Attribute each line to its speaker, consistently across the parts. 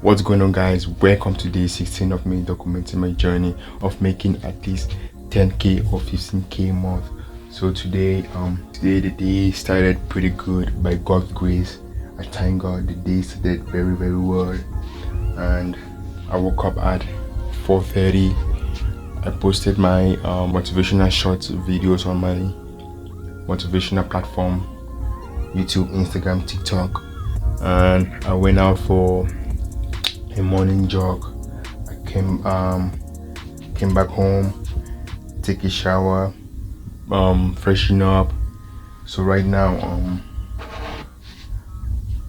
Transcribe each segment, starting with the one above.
Speaker 1: What's going on, guys? Welcome to day 16 of me documenting my journey of making at least 10k or 15k a month. So today the day started pretty good by God's grace. I thank God the day started very well, and I woke up at 4:30. I posted my motivational short videos on my motivational platform, YouTube, Instagram, TikTok, and I went out for a morning jog. I came back home, take a shower, freshen up. So right now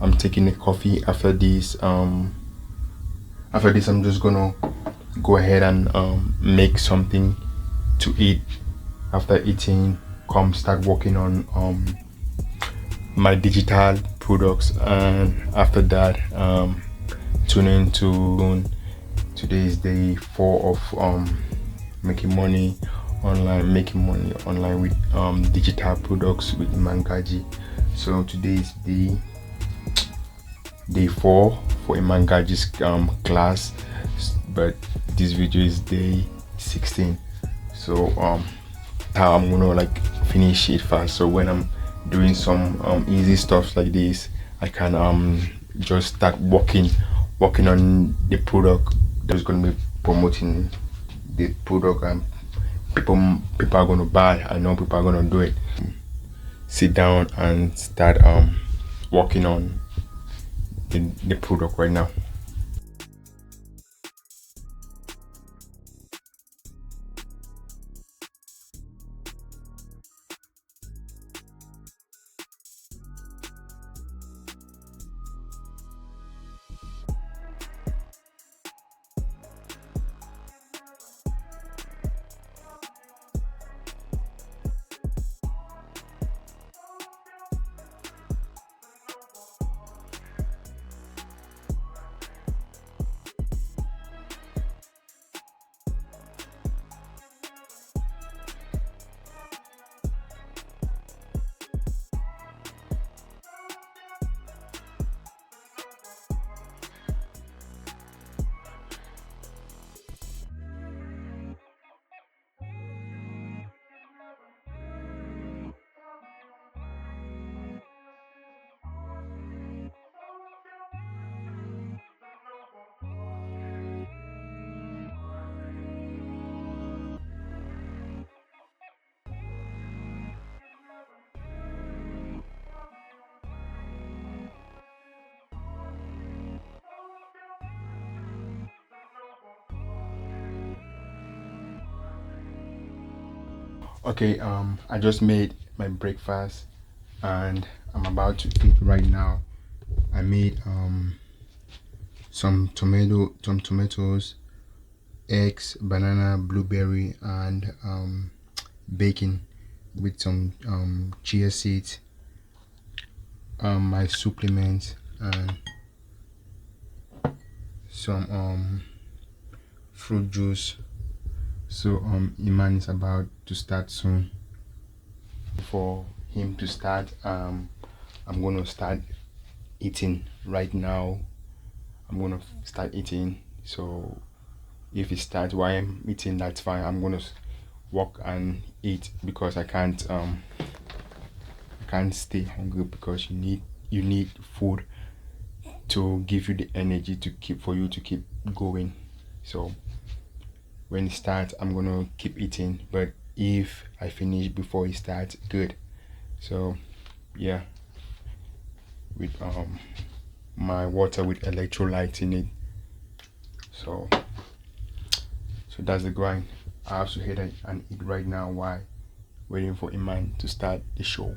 Speaker 1: I'm taking a coffee. After this I'm just gonna go ahead and make something to eat. After eating, come start working on my digital products, and after that tune into today is day 4 of making money online with digital products with Iman Gadzhi. So today is day 4 for Iman Gadzhi's class, but this video is day 16. So how I'm gonna like finish it fast, so when I'm doing some easy stuff like this, I can just start working on the product that's going to be promoting the product, and people are going to buy. I know people are going to do it. Sit down and start working on the product right now. Okay, I just made my breakfast and I'm about to eat right now. I made some tomatoes, eggs, banana, blueberry, and bacon with some chia seeds, my supplements, and some fruit juice. So Iman is about to start soon. For him to start, I'm gonna start eating right now. I'm gonna start eating. So if it starts while I'm eating, that's fine. I'm gonna walk and eat, because I can't stay hungry, because you need food to give you the energy to keep going. So when it starts, I'm gonna keep eating, but if I finish before it starts, good. So yeah, with my water with electrolytes in it. So that's the grind. I have to head and eat right now while waiting for Iman to start the show.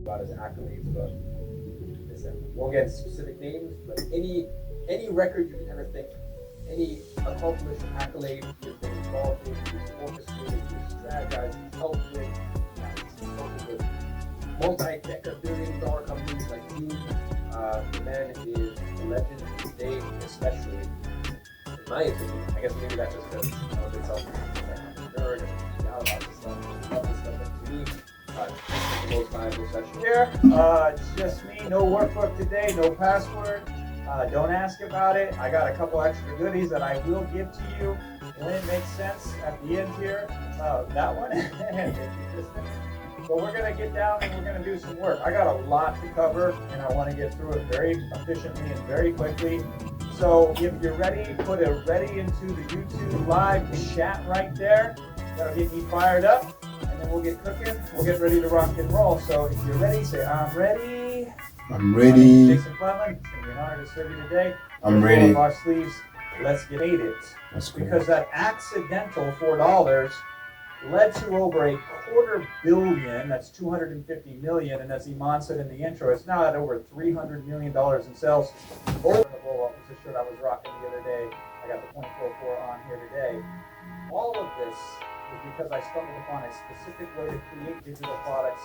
Speaker 2: About his accolades, but listen, won't get specific names, but any record you can ever think, any accomplished accolade you've been involved in, you've orchestrated, you've strategized, you've helped with, he's working with multi-billion-dollar companies like you. The man is a legend today, especially in my opinion. I guess maybe that's just because I'm a bit selfish, I'm a nerd and out about this stuff. I love this stuff, but to me, the most valuable session here. It's just me, no workbook today, no password. Don't ask about it. I got a couple extra goodies that I will give to you when it makes sense at the end here. That one, but we're gonna get down and we're gonna do some work. I got a lot to cover and I want to get through it very efficiently and very quickly. So if you're ready, put a ready into the YouTube live chat right there. That'll get me fired up. And then we'll get cooking. We'll get ready to rock and roll. So if you're ready, say, I'm ready.
Speaker 1: I'm ready.
Speaker 2: Jason Clement. It's going to be an honor to serve you today.
Speaker 1: I'm ready.
Speaker 2: Roll up our sleeves. Let's get it. Because that accidental $4 led to over $250 million. That's 250 million. And as Iman said in the intro, it's now at over $300 million in sales. Over the roll up was the shirt I was rocking the other day. I got the .44 on here today. All of this is because I stumbled upon a specific way to create digital products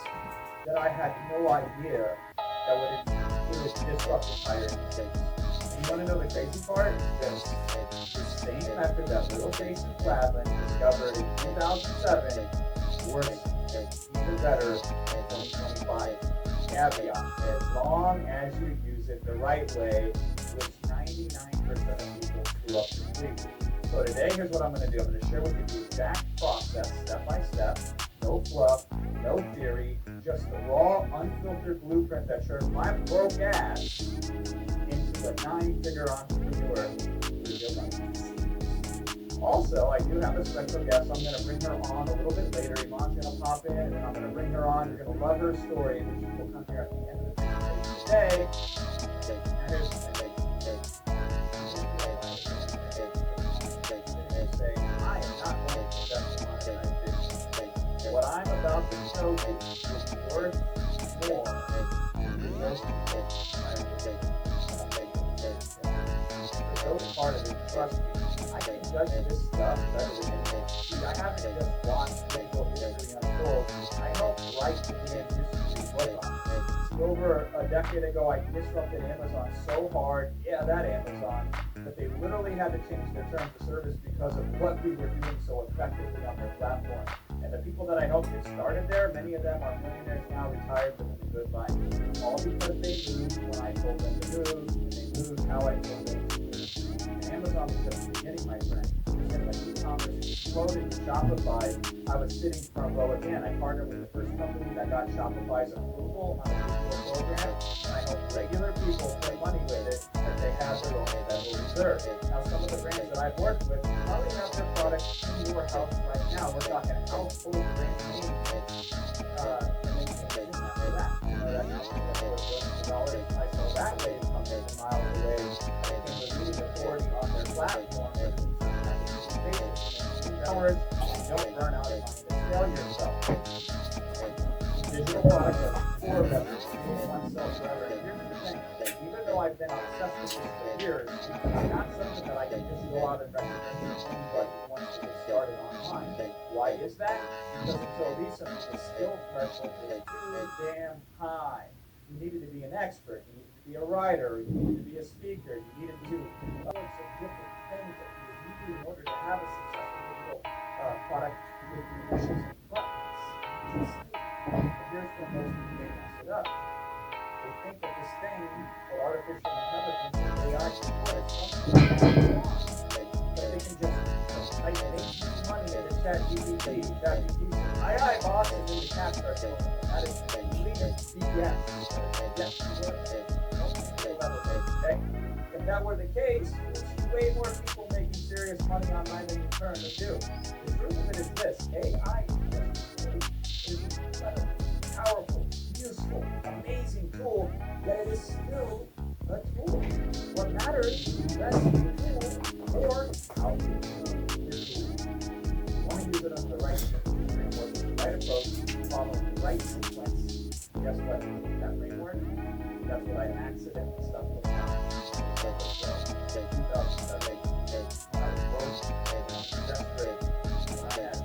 Speaker 2: that I had no idea that would disrupt entire industries. And you want to know the crazy part? This the same method that little Jason Clement discovered in 2007 works even better in 2025. Caveat, as long as you use it the right way, which 99% of people screw up completely. So today, here's what I'm going to do. I'm going to share with you the exact process, step by step, no fluff, no theory, just the raw, unfiltered blueprint that turns my broke ass into a 9-figure entrepreneur with your money. Also, I do have a special guest. I'm going to bring her on a little bit later. Iman's going to pop in, and then I'm going to bring her on. You're going to love her story, which will come here at the end of the presentation today. And here's the thing. What I'm about to show you is worth more than most people. For those part of it, trust me, I can judge this stuff better than anyone. See, I haven't just watched digital history unfold. I helped write the damn history book on it. See, over a decade ago, I disrupted Amazon so hard. Yeah, that Amazon. But they literally had to change their terms of service because of what we were doing so effectively on their platform. And the people that I helped get started there, many of them are millionaires now, retired, living a good life. All because they moved when I told them to move, and they moved how I told them to move. And Amazon was just the beginning, my friend. And when e-commerce exploded with Shopify, I was sitting front row again. I partnered with the first company that got Shopify's approval on a digital program, and I helped regular people put money with it that they have their own Federal Reserve. Now, some of the brands that I've worked with probably have their products in your house right now. We're talking household brand names. And they can't after that. That company that was $1 billion. I saw that way is coming from miles away. I became the leading authority on their platform. Don't burn out on to sell yourself. Digital products are core of oneself forever. And here's the thing, even though I've been obsessed with this for years, it's not something that I can just go out and recommend to anybody who wants to get started online. Why is that? Because until recently, the skill threshold was too damn high. You needed to be an expert, you needed to be a writer, you needed to be a speaker, you needed to do loads of different things that you would need in order to have a successful digital product with the pushes and buttons. But here's where most people mess it up. They think that this thing called artificial intelligence But they can just type make money into ChatGPT. ChatGPT says, aye, boss, and then the cat starts going. That is complete BS. Yes, okay. If that were the case, we'd see way more people making serious money online than you currently do. The truth of it is this: AI is an incredible, powerful, useful, amazing tool, yet it is still a tool. What matters is less the tool or how you use the tool. You want to use it on the right framework, the right approach, follow the right sequence. Guess what? That framework, that's what I accidentally stumbled upon. In 2007, I was broke, I was desperate, and I had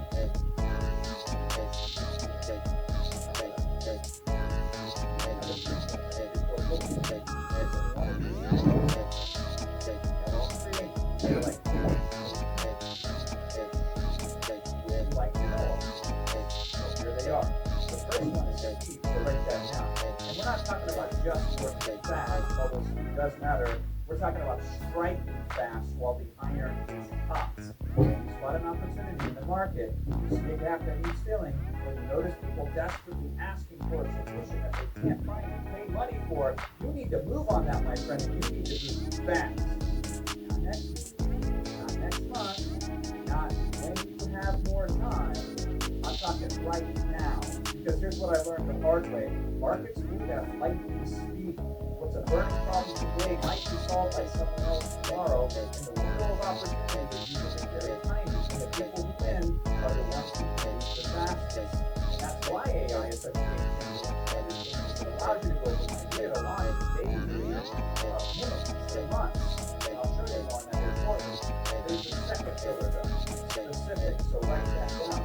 Speaker 2: we're not talking about just working fast, although speed does matter. We're talking about striking fast while the iron is hot. When you spot an opportunity in the market, you see a gap that needs filling, when you notice people desperately asking for a solution that they can't find and pay money for, you need to move on that, my friend, and you need to move fast. Not next week, not next month, not when you have more time. I'm talking right now. Because here's what I learned the hard way. Markets move at lightning speed. What's a burning problem today might be solved by someone else tomorrow, and the window of opportunity is usually very tiny. And the people who win are the ones who move the fastest. And that's why AI is such a game changer. It allows you to go from idea to launch in days, minutes, to months. And I'll show you more on that shortly. There's the second pillar, though. Specific. So write that down.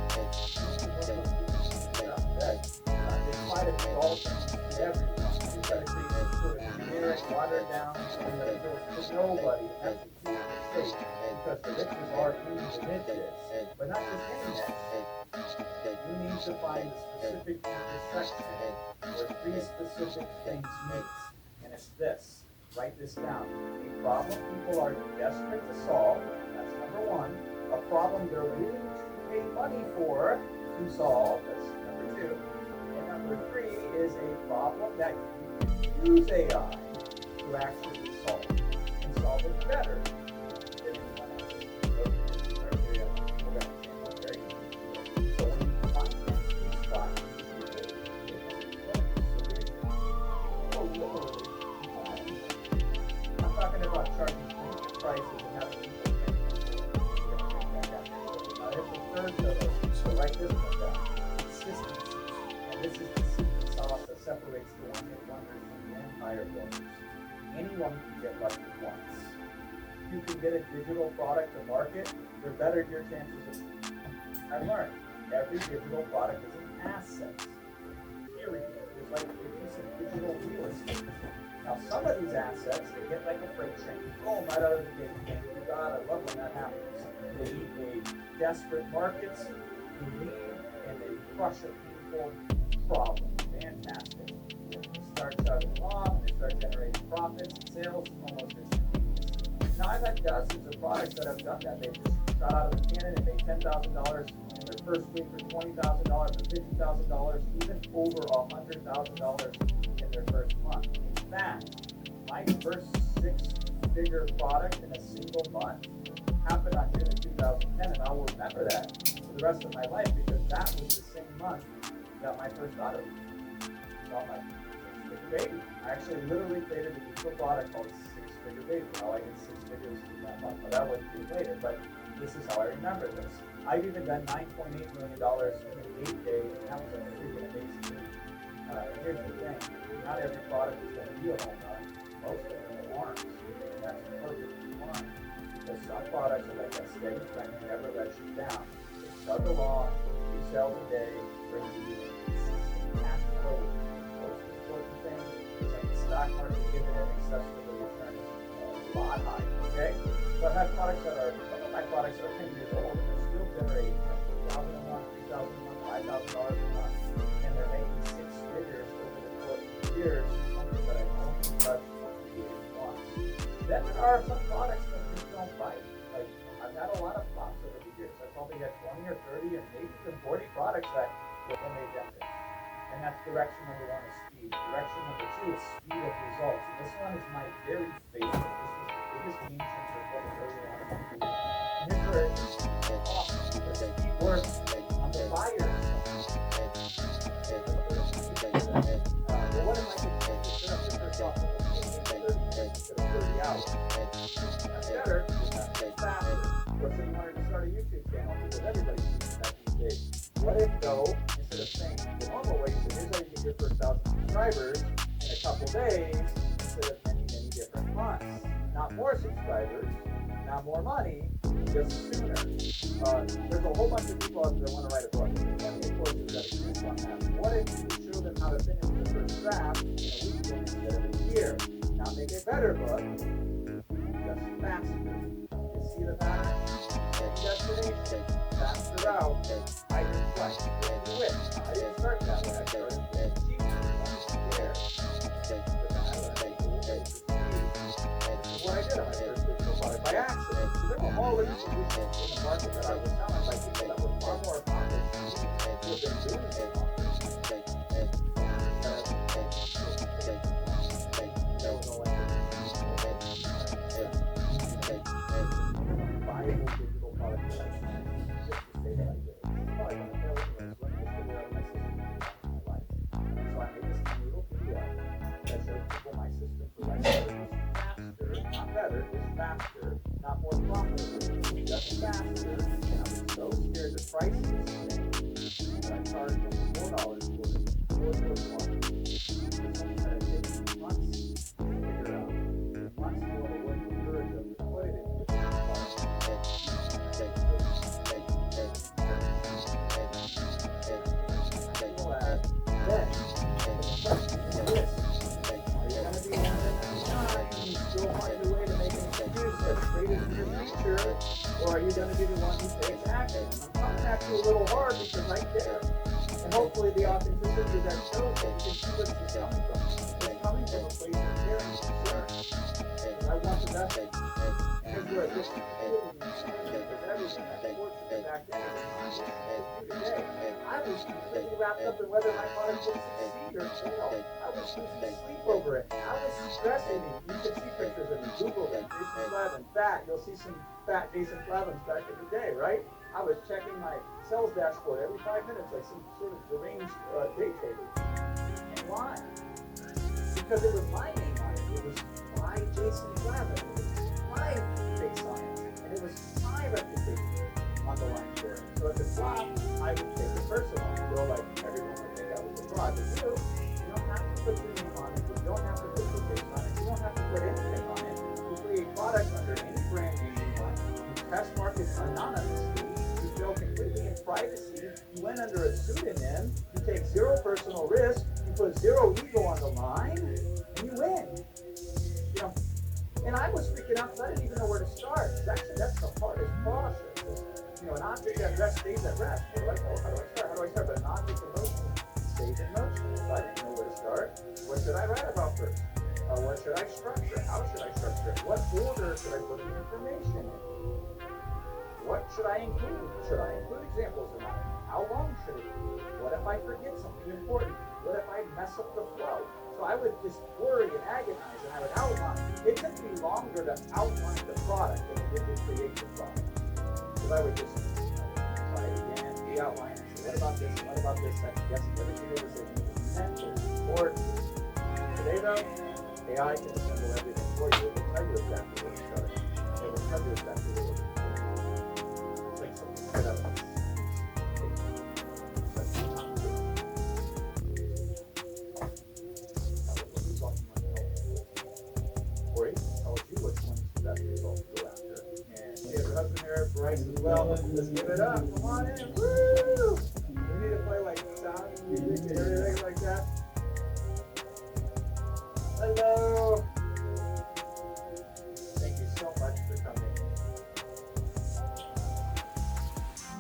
Speaker 2: They try to be all things to everyone. They try to create some sort of generic, watered down, and that appeals to nobody. And that's a huge mistake, because the riches are in the niches. But not just any niche. You need to find the specific intersection where three specific things meet. And it's this. Write this down. A problem people are desperate to solve. That's number one. A problem they're willing to pay money for to solve. That's number two. And number three is a problem that you can use AI to actually solve and solve it better than anyone else. Those are the criteria. We're going to change that very easy. So when you find that sweet spot, I'm talking about charging prices and having people there's the third pillar. So write this one down. Consistency. And this is the secret sauce that separates the one-hit wonders from the empire builders. Anyone can get lucky once. If you can get a digital product to market, the better your chances of. I've learned every digital product is an asset. Period. It's like a piece of digital real estate. Now, some of these assets, they get like a freight train. Boom, right out of the gate. Thank you, God. I love when that happens. They meet a desperate markets, they lead, and they crush a painful problem. Fantastic. They start chugging along, and they start generating profits and sales almost instantaneously. Now, I've had dozens of products that have done that. They just shot out of the cannon and made $10,000 in their first week, or $20,000, or $50,000, even over $100,000 in their first month. In fact, my first six-figure product in a single month happened on June of 2010, and I'll remember that for the rest of my life, because that was the same month that my first auto got my six-figure baby. I actually literally created a digital product called Six-Figure Baby. How I did six figures in that month, but that was later. But this is how I remember this. I've even done $9.8 million in 8 days, and that was a freaking amazing thing. Here's the thing: not every product is going to be a home run. Most of them aren't, and that's perfectly fine. Because some products are like that steady friend who never lets you down. They chug along, 2 sales a day, brings you consistent cash flow. The most important thing is like the stock market dividend accessible return is a lot higher, okay? So I've had products that are, some of my products are 10 years old, and they're still generating $1,000 a month, $3,000 a month, $5,000 a month, and they're making six figures over the course of years, something that I only touched once. Then there are some products that just don't direction number one is speed. Direction number two is speed of results. And this one is my very favorite. This was the biggest game changer for what early on in my career. And here's where it's awesome because speed works on the buyer's side. Well, what if I could set up the first off in 30 minutes instead of 30 hours? That's better. That's faster. Or say you wanted to start a YouTube channel because everybody's using that these days. What if though, instead of saying the normal way, so here's how you get your first 1,000 subscribers in a couple days instead of many, many different months. Not more subscribers, not more money, just sooner. There's a whole bunch of people out there that want to write a book. There's plenty of courses that exist on that. What if you show them how to finish the first draft in a weekend instead of a year? Now make a better book, just faster. You see the pattern? Destination, faster out, higher flex, quit. I didn't start that way. I started with cheap. There. But then I learned a cool way to speed. This is what I did on my first digital product by accident. So there were already solutions in the market that I was selling by people that were far more accomplished than me who have been doing it longer. There was no way to viable digital product that I had just to say that I did. It's probably going to fail anyway, so let me just figure out my system in my life. So I made this tiny little video that showed people my system for writing faster, not better, just faster, not more profitable, just faster. And I was so scared to price this thing that I charged them $4 for it. Something that it takes months to figure out. Months more to work the courage of to put it into the product. Then, the question is this. Are you going to be one of the 99 who still find a way to make an excuse that's great in your future? Or are you going to be the one who takes action? And I'm coming at you a little hard because I care. And hopefully the authenticity of that shows that you can see where this is coming from. It's coming from a place of care and concern. And I want the best. And here's where this is really because everything that fortunate back then today. I was completely wrapped up in whether my product would succeed or fail. I was losing sleep over it. I was stressing. You can see pictures of me. Google them. Jason Flavin, fat. You'll see some fat Jason Flavins back in the day, right? I was checking my sales dashboard every 5 minutes like some sort of deranged day trader. And why? Because it was my name on it. It was my Jason Flavin. It was my big science. And it was my reputation on the line for it. So if it flopped, I would take it personal. So like everyone would think I was a fraud. But you don't have to put your name on it. You don't have to put your face on it. You don't have to put anything on it. You create products under any brand name you want. You test markets anonymously. You fail completely in privacy. You went under a pseudonym. You take zero personal risk. You put zero ego on the line, and you win. You know, and I was freaking out because I didn't even know where to start. Actually, that's the hardest process. You know, an object at rest stays at rest. Hey, like, oh, how do I start? How do I start? But an object in motion stays in motion. So I didn't know where to start. What should I write about first? What should I structure? How should I structure it? What order should I put the information in? What should I include? Should I include examples or not? How long should it be? What if I forget something important? What if I mess up the flow? So I would just worry and agonize, and I would outline. It took me longer to outline the product than it did to create the product. Because I would just try it again, re-outline it, say, what about this, and what about this section? Yes, everything they were saying was mentally important. Today though, AI can assemble everything for you. It will tell you exactly where to start. It will tell you exactly where to start. It's like something set up. Or it tells you which one's the best result to go after. And we have a husband here, Bryce, as well. Let's give it up. Come on in. Woo! We need to play like sound music and everything like that. Hello. Thank you so much for coming.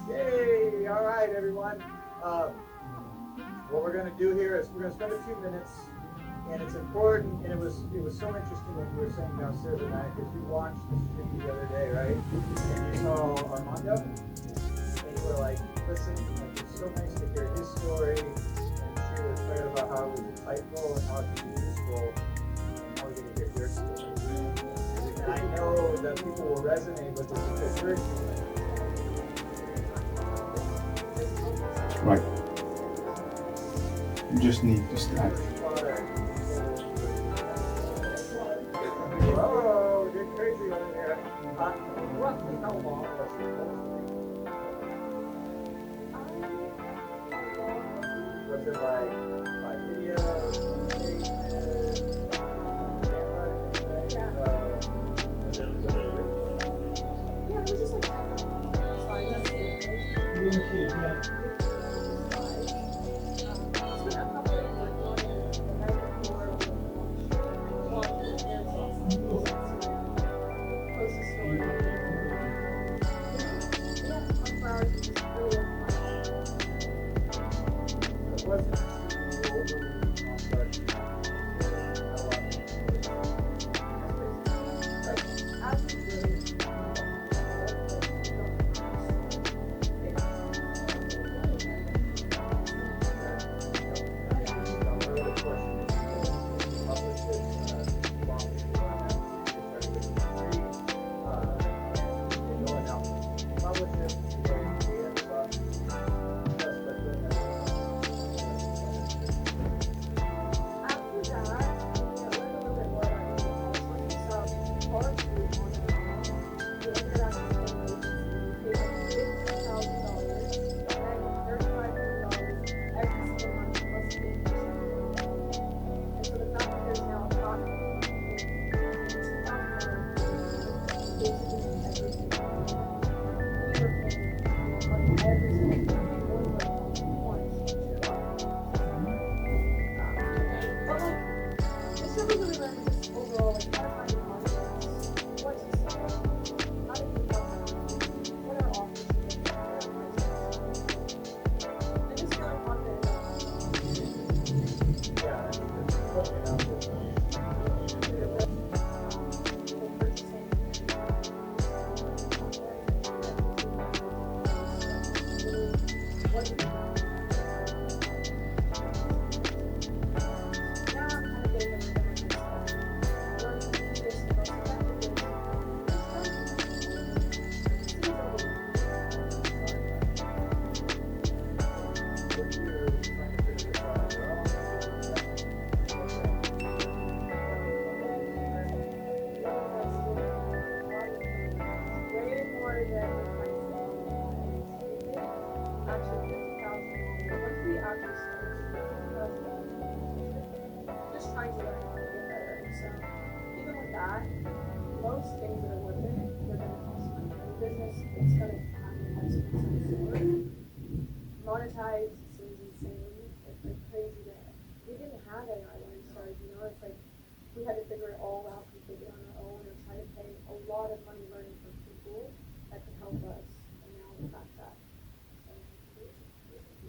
Speaker 2: Yay! All right, everyone. What we're going to do here is we're going to spend a few minutes. And it's important, and it was so interesting what you were saying downstairs tonight, because you watched the stream the other day, right? And you saw Armando, and you were like, listen, like, it's so nice to hear his story, and she was excited about resonate with this because you're
Speaker 1: Right. You just need to start.
Speaker 2: Whoa, get crazy over there. Roughly how long was the post? Was it like 5 videos,
Speaker 3: Yeah, it was just like just trying to learn how to get better. And so even with that, most things that are worth it, they're going to cost money. In business, it's going to have an expense for monetize seems insane. It's like crazy that we didn't have AI when we started. You know, it's like we had to figure it all out completely on our own or try to pay a lot of money learning from people that could help us. And now the fact that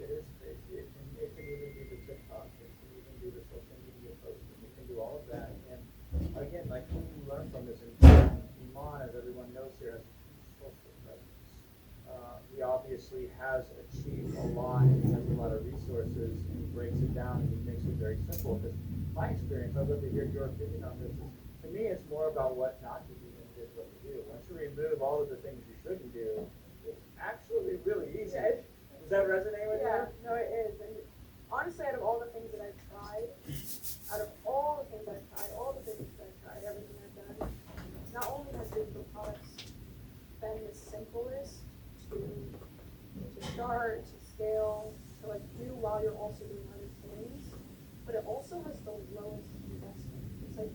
Speaker 2: it is crazy. It can even do the TikTok, it can even do the social media posting, it can do all of that. And again, like who you learn from this, and Iman, as everyone knows here, has a huge social presence. He obviously has achieved a lot and he has a lot of resources and he breaks it down and he makes it very simple. Because my experience, I'd love to hear your opinion on this, is to me it's more about what not to do than it is what to do. Once you remove all of the things you shouldn't do, it's actually really easy.
Speaker 3: Yeah,
Speaker 2: Does that resonate with you?
Speaker 3: yeah, no, it is. And honestly, out of all the things that I've tried, all the businesses I've tried, everything I've done, not only has digital products been the simplest to start, to scale, to like do while you're also doing other things, but it also has the lowest investment. It's like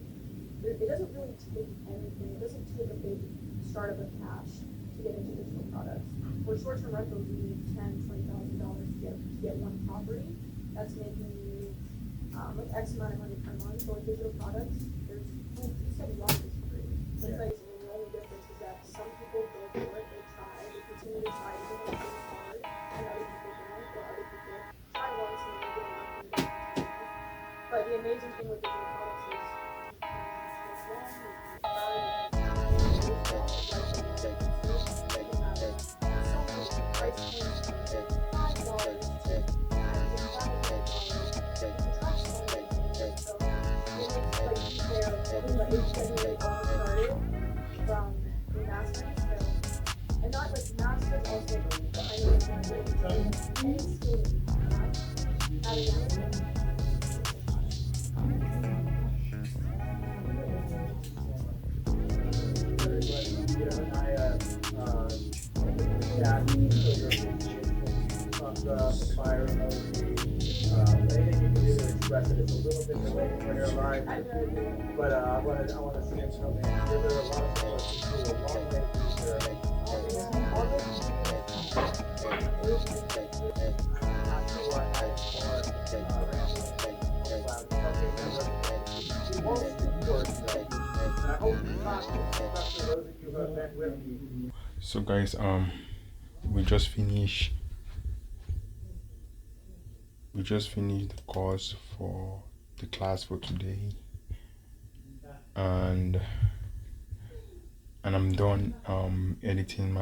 Speaker 3: it doesn't really take anything. It doesn't take a big startup of cash to get into digital products. For short-term rentals, you need $10,000, $20,000 to get one property. That's making you like X amount of money per month. But with digital products, there's you said a lot of is free. So it's like the only difference is that some people go for it, they try, they continue to try, even though it's really hard, and other people don't, or other people try once and then they get enough and don't continue. But the amazing thing with digital products is you can take one, you can try, you can price points from $5 to $5. So it makes it like easier. Like it's genuinely all started. also I know it's not good. Any student not having access
Speaker 2: fire emoji, anything you can do to express it. It's a little bit delayed for your life, but I want to see it something. There are a lot of people that do a long way
Speaker 1: So guys, we just finished the course for the class for today, and I'm done editing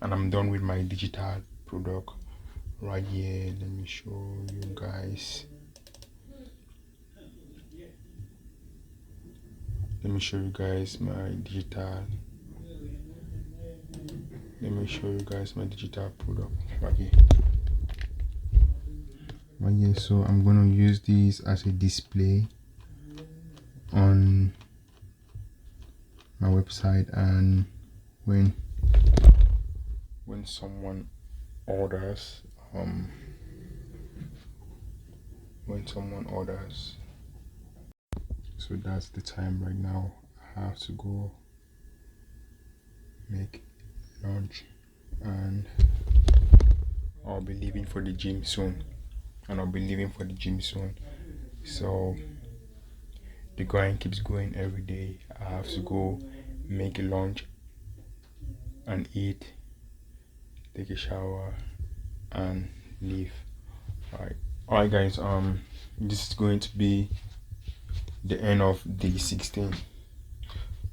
Speaker 1: I'm done with my digital product right here. Let me show you guys. Let me show you guys my digital product right here. So I'm gonna use this as a display on my website, and when someone orders so that's the time right now. I have to go make lunch, and I'll be leaving for the gym soon. So the grind keeps going every day. I have to go make a lunch and eat, take a shower, and leave. Alright guys, this is going to be the end of day 16.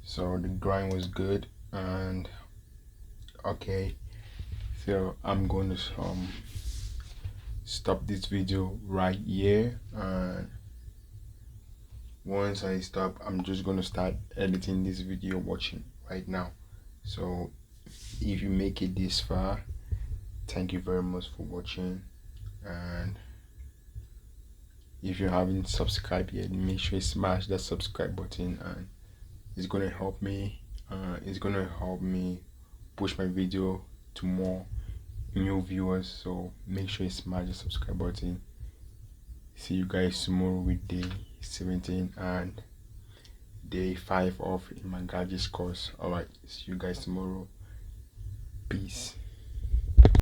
Speaker 1: So the grind was good, and okay, so I'm going to stop this video right here, and once I stop, I'm just going to start editing this video watching right now. So if you make it this far, thank you very much for watching, and if you haven't subscribed yet, make sure you smash that subscribe button, and it's gonna help me push my video to more new viewers. So make sure you smash the subscribe button. See you guys tomorrow with day 17 and day 5 of Iman Ganji's course. Alright, see you guys tomorrow. Peace.